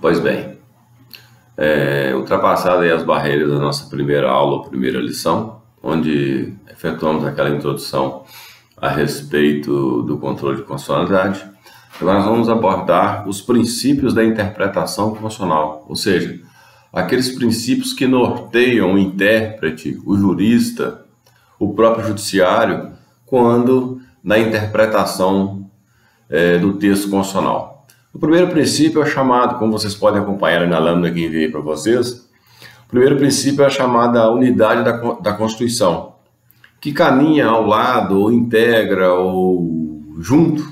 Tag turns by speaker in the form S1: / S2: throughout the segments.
S1: Pois bem, ultrapassadas aí as barreiras da nossa primeira aula, primeira lição, onde efetuamos aquela introdução a respeito do controle de constitucionalidade, agora nós vamos abordar os princípios da interpretação constitucional, ou seja, aqueles princípios que norteiam o intérprete, o jurista, o próprio judiciário, quando na interpretação do texto constitucional. O primeiro princípio é chamado, como vocês podem acompanhar na lâmina que enviei para vocês, o primeiro princípio é a chamada unidade da Constituição, que caminha ao lado, ou integra, ou junto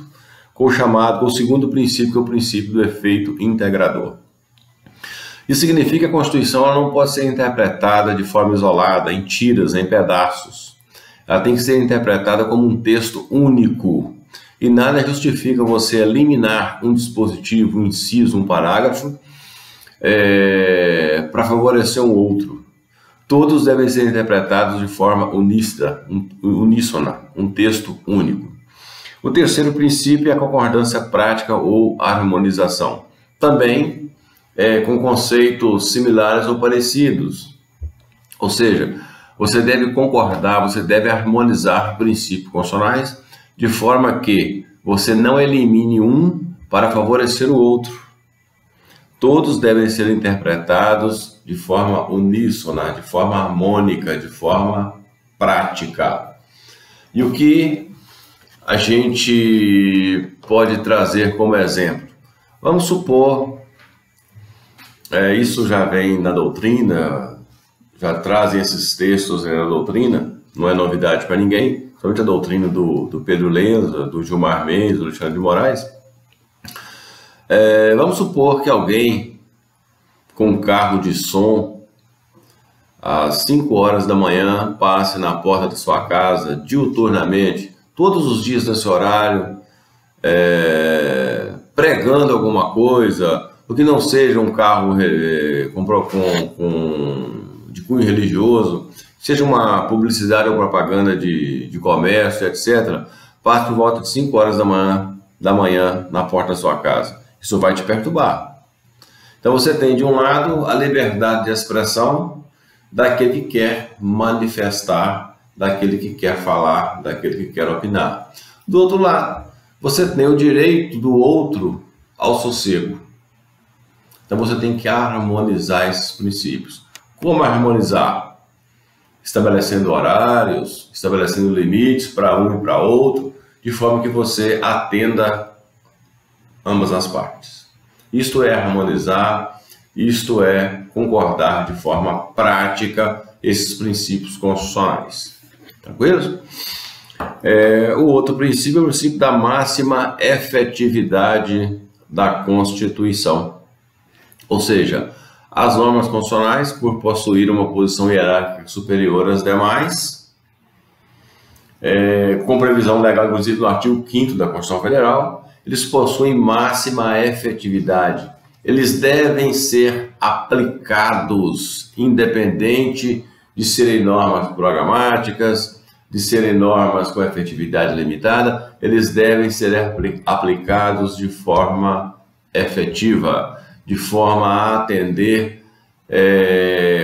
S1: com o segundo princípio, que é o princípio do efeito integrador. Isso significa que a Constituição ela não pode ser interpretada de forma isolada, em tiras, em pedaços. Ela tem que ser interpretada como um texto único. E nada justifica você eliminar um dispositivo, um inciso, um parágrafo, para favorecer um outro. Todos devem ser interpretados de forma uníssona, um texto único. O terceiro princípio é a concordância prática ou harmonização. Também com conceitos similares ou parecidos. Ou seja, você deve concordar, você deve harmonizar princípios constitucionais de forma que você não elimine um para favorecer o outro. Todos devem ser interpretados de forma uníssona, de forma harmônica, de forma prática. E o que a gente pode trazer como exemplo? Vamos supor, isso já vem na doutrina, já trazem esses textos na doutrina, não é novidade para ninguém, somente a doutrina do Pedro Lenza, do Gilmar Mendes, do Alexandre de Moraes. Vamos supor que alguém com um carro de som às 5 horas da manhã passe na porta da sua casa diuturnamente, todos os dias nesse horário, pregando alguma coisa, o que não seja um carro de cunho religioso, seja uma publicidade ou propaganda de comércio, etc., passe por volta de 5 horas da manhã na porta da sua casa. Isso vai te perturbar. Então você tem de um lado a liberdade de expressão daquele que quer manifestar, daquele que quer falar, daquele que quer opinar. Do outro lado, você tem o direito do outro ao sossego. Então você tem que harmonizar esses princípios. Como harmonizar? Estabelecendo horários, estabelecendo limites para um e para outro, de forma que você atenda ambas as partes. Isto é harmonizar, isto é concordar de forma prática esses princípios constitucionais. Tranquilos? O outro princípio é o princípio da máxima efetividade da Constituição. Ou seja, as normas constitucionais, por possuir uma posição hierárquica superior às demais, com previsão legal, inclusive no artigo 5º da Constituição Federal, eles possuem máxima efetividade. Eles devem ser aplicados, independente de serem normas programáticas, de serem normas com efetividade limitada, eles devem ser aplicados de forma efetiva, de forma a atender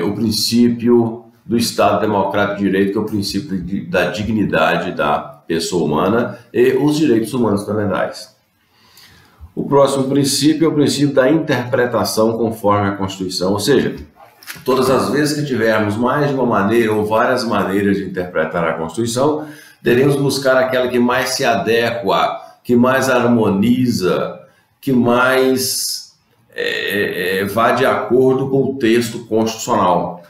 S1: o princípio do Estado Democrático de Direito, que é o princípio da dignidade da pessoa humana e os direitos humanos fundamentais. O próximo princípio é o princípio da interpretação conforme a Constituição, ou seja, todas as vezes que tivermos mais de uma maneira ou várias maneiras de interpretar a Constituição, devemos buscar aquela que mais se adequa, que mais harmoniza, que mais vá de acordo com o texto constitucional.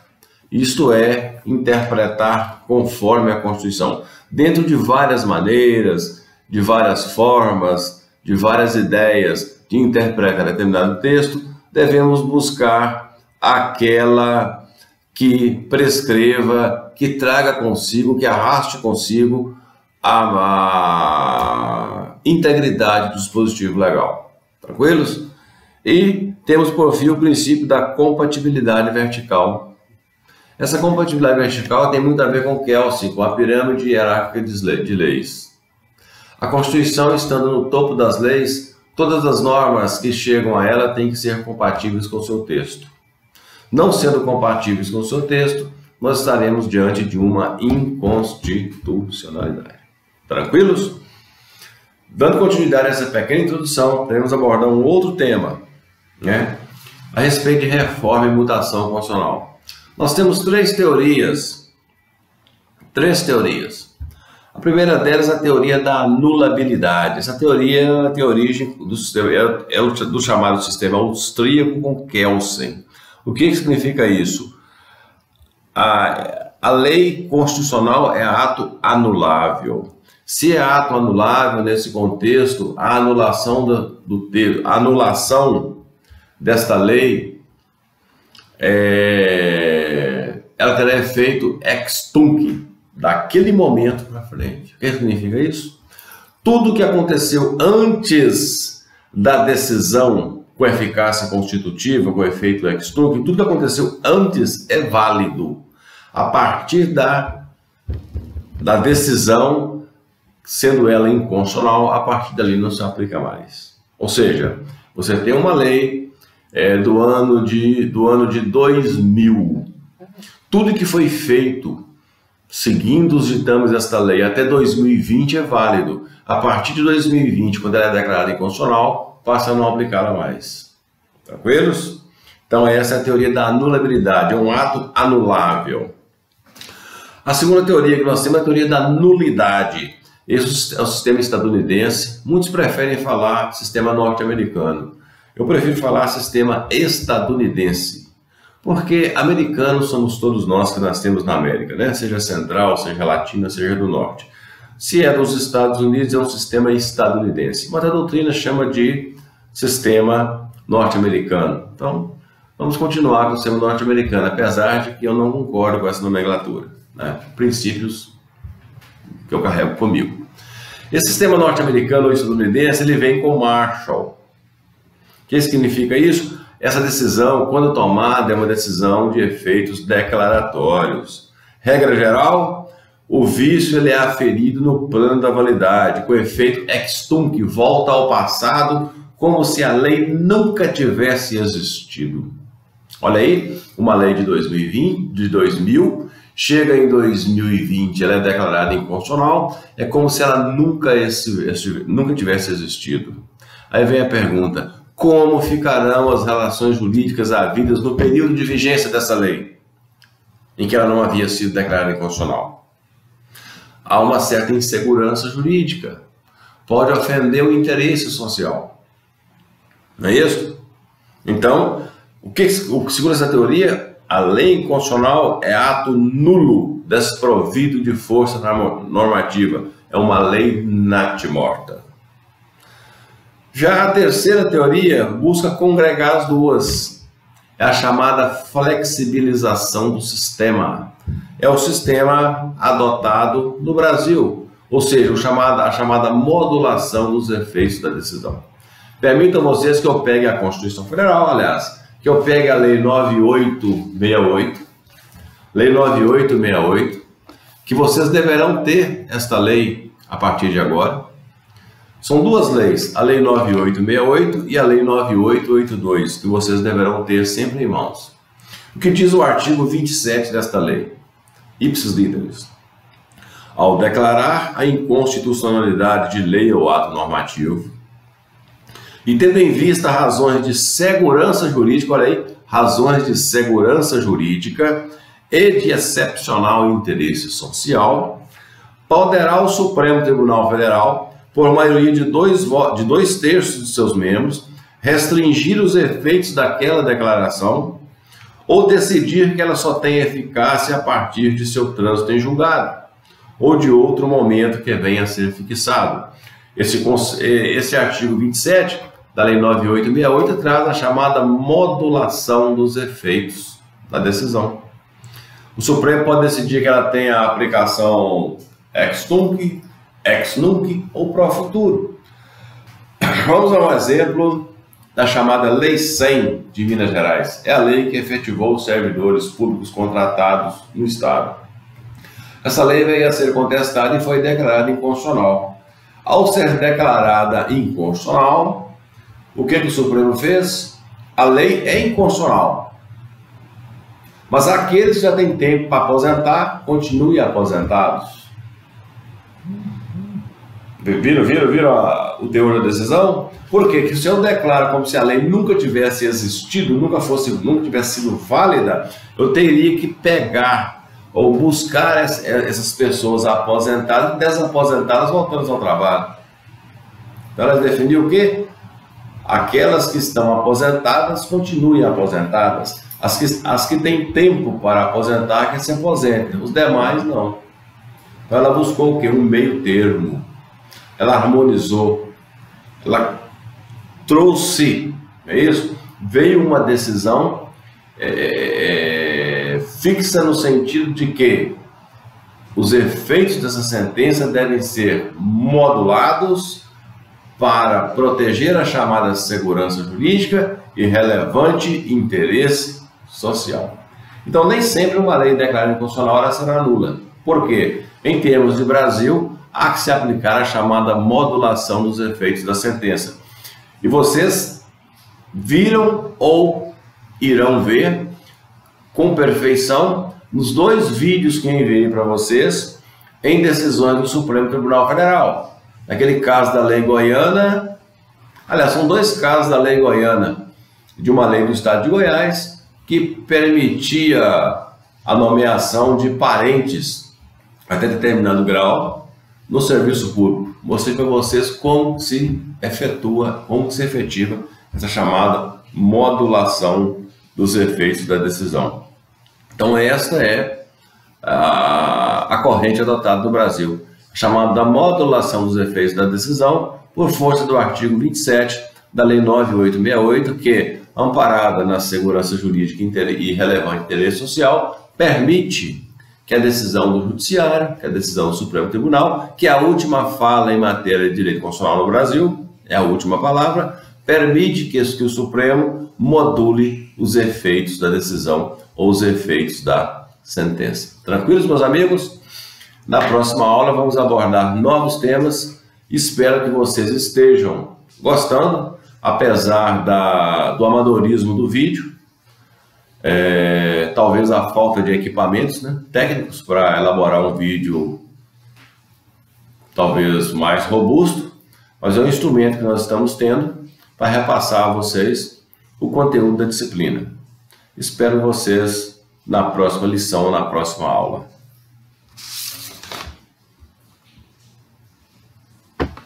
S1: Isto é, interpretar conforme a Constituição. Dentro de várias maneiras, de várias formas, de várias ideias de interpretar determinado texto, devemos buscar aquela que prescreva, que traga consigo, que arraste consigo a integridade do dispositivo legal. Tranquilos? E temos por fim o princípio da compatibilidade vertical. Essa compatibilidade vertical tem muito a ver com o Kelsen, com a pirâmide hierárquica de leis. A Constituição, estando no topo das leis, todas as normas que chegam a ela têm que ser compatíveis com o seu texto. Não sendo compatíveis com o seu texto, nós estaremos diante de uma inconstitucionalidade. Tranquilos? Dando continuidade a essa pequena introdução, teremos abordar um outro tema, né, a respeito de reforma e mutação constitucional. Nós temos três teorias. A primeira delas é a teoria da anulabilidade. Essa teoria tem origem do sistema, do chamado sistema austríaco com Kelsen. O que significa isso? A lei constitucional é ato anulável. Se é ato anulável, nesse contexto, a anulação a anulação desta lei ela terá efeito ex tunc, daquele momento para frente. O que significa isso? Tudo que aconteceu antes da decisão com eficácia constitutiva, com efeito ex tunc, tudo que aconteceu antes é válido. A partir da decisão, sendo ela inconstitucional, a partir dali não se aplica mais. Ou seja, você tem uma lei do ano de 2000. Tudo que foi feito seguindo os ditames desta lei até 2020 é válido. A partir de 2020, quando ela é declarada inconstitucional, passa a não aplicá-la mais. Tranquilos? Então essa é a teoria da anulabilidade, é um ato anulável. A segunda teoria que nós temos é a teoria da nulidade. Esse é o sistema estadunidense. Muitos preferem falar sistema norte-americano. Eu prefiro falar sistema estadunidense. Porque americanos somos todos nós que nascemos na América, né? Seja central, seja latina, seja do norte. Se é dos Estados Unidos, é um sistema estadunidense. Mas a doutrina chama de sistema norte-americano. Então, vamos continuar com o sistema norte-americano, apesar de que eu não concordo com essa nomenclatura, né? Princípios que eu carrego comigo. Esse sistema norte-americano ou estadunidense, ele vem com Marshall. O que significa isso? Essa decisão, quando tomada, é uma decisão de efeitos declaratórios. Regra geral, o vício ele é aferido no plano da validade, com efeito ex tunc, volta ao passado, como se a lei nunca tivesse existido. Olha aí, uma lei de 2000, chega em 2020, ela é declarada inconstitucional, é como se ela nunca tivesse existido. Aí vem a pergunta: como ficarão as relações jurídicas havidas no período de vigência dessa lei, em que ela não havia sido declarada inconstitucional? Há uma certa insegurança jurídica, pode ofender o interesse social, não é isso? Então, o que segundo essa teoria, a lei inconstitucional é ato nulo, desprovido de força normativa, é uma lei natimorta. Já a terceira teoria busca congregar as duas. É a chamada flexibilização do sistema. É o sistema adotado no Brasil, ou seja, a chamada modulação dos efeitos da decisão. Permitam vocês que eu pegue a Constituição Federal, aliás, que eu pegue a Lei 9868, que vocês deverão ter esta lei a partir de agora. São duas leis, a Lei 9868 e a Lei 9882, que vocês deverão ter sempre em mãos. O que diz o artigo 27 desta lei? Ipsis literis. Ao declarar a inconstitucionalidade de lei ou ato normativo, e tendo em vista razões de segurança jurídica, olha aí, razões de segurança jurídica e de excepcional interesse social, poderá o Supremo Tribunal Federal, por maioria de dois terços de seus membros, restringir os efeitos daquela declaração ou decidir que ela só tem eficácia a partir de seu trânsito em julgado ou de outro momento que venha a ser fixado. Esse artigo 27 da Lei 9868 traz a chamada modulação dos efeitos da decisão. O Supremo pode decidir que ela tenha aplicação ex tunc, ex nunc ou pro futuro. Vamos a um exemplo da chamada Lei 100 de Minas Gerais. É a lei que efetivou os servidores públicos contratados no Estado. Essa lei veio a ser contestada e foi declarada inconstitucional. Ao ser declarada inconstitucional, O que o Supremo fez? A lei é inconstitucional. Mas aqueles que já têm tempo para aposentar, continuem aposentados. Viram o teor da decisão? Por quê? Que se eu declaro como se a lei nunca tivesse existido, nunca tivesse sido válida, eu teria que pegar ou buscar essas pessoas aposentadas e desaposentadas voltando ao trabalho. Então elas defendiam o quê? Aquelas que estão aposentadas continuem aposentadas. As que têm tempo para aposentar, que se aposentem. Os demais não. Então ela buscou o quê? Um meio termo. Ela harmonizou. Ela trouxe, é isso? Veio uma decisão fixa no sentido de que os efeitos dessa sentença devem ser modulados para proteger a chamada segurança jurídica e relevante interesse social. Então, nem sempre uma lei declarada inconstitucional ela será nula. Por quê? Em termos de Brasil, há que se aplicar a chamada modulação dos efeitos da sentença. E vocês viram ou irão ver com perfeição nos 2 vídeos que eu enviei para vocês em decisões do Supremo Tribunal Federal. Naquele caso da lei goiana, aliás, são 2 casos da lei goiana, de uma lei do estado de Goiás, que permitia a nomeação de parentes até determinado grau no serviço público. Mostrei para vocês como se efetua, como se efetiva essa chamada modulação dos efeitos da decisão. Então esta é a corrente adotada no Brasil, chamada da modulação dos efeitos da decisão, por força do artigo 27 da Lei 9868, que, amparada na segurança jurídica e relevante interesse social, permite que a decisão do Judiciário, que a decisão do Supremo Tribunal, que é a última fala em matéria de direito constitucional no Brasil, é a última palavra, permite que o Supremo module os efeitos da decisão ou os efeitos da sentença. Tranquilos, meus amigos? Na próxima aula vamos abordar novos temas. Espero que vocês estejam gostando, apesar do amadorismo do vídeo, talvez a falta de equipamentos, né, técnicos para elaborar um vídeo talvez mais robusto, mas é um instrumento que nós estamos tendo para repassar a vocês o conteúdo da disciplina. Espero vocês na próxima lição, na próxima aula.